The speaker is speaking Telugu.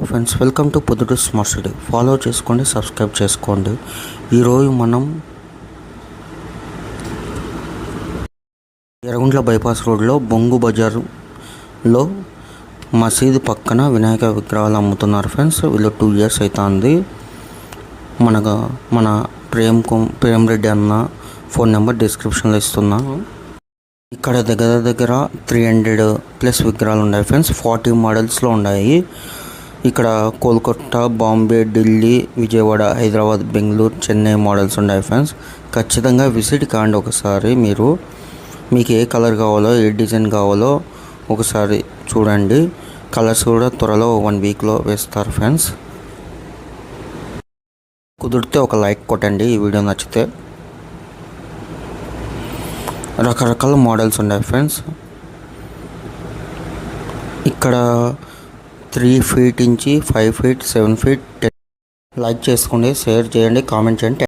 Friends, welcome to Proddatur smart city. Follow చేసుకోండి, సబ్స్క్రైబ్ చేసుకోండి. ఈరోజు మనం ఎర్రగుంట్ల బైపాస్ రోడ్లో బొంగు బజార్లో మసీదు పక్కన వినాయక విగ్రహాలు అమ్ముతున్నారు ఫ్రెండ్స్. వీళ్ళు 2 years అవుతుంది. మన ప్రేమ్ రెడ్డి అన్న ఫోన్ నెంబర్ డిస్క్రిప్షన్లో ఇస్తున్నాను. ఇక్కడ దగ్గర 300+ విగ్రహాలు ఉన్నాయి ఫ్రెండ్స్. 40 మోడల్స్లో ఉన్నాయి. ఇక్కడ కోల్కతా, బాంబే, ఢిల్లీ, విజయవాడ, హైదరాబాద్, బెంగళూరు, చెన్నై మోడల్స్ ఉన్నాయి ఫ్రెండ్స్. ఖచ్చితంగా విజిట్ కాండి ఒకసారి. మీకు ఏ కలర్ కావాలో, ఏ డిజైన్ కావాలో ఒకసారి చూడండి. కలర్స్ కూడా త్వరలో 1 weekలో వేస్తారు ఫ్రెండ్స్. కుదిరితే ఒక లైక్ కొట్టండి ఈ వీడియో నచ్చితే. రకరకాల మోడల్స్ ఉన్నాయి ఫ్రెండ్స్. ఇక్కడ 3 feet నుంచి 5 feet, 7 feet. లైక్ చేసుకోండి, షేర్ చేయండి, కామెంట్ చేయండి.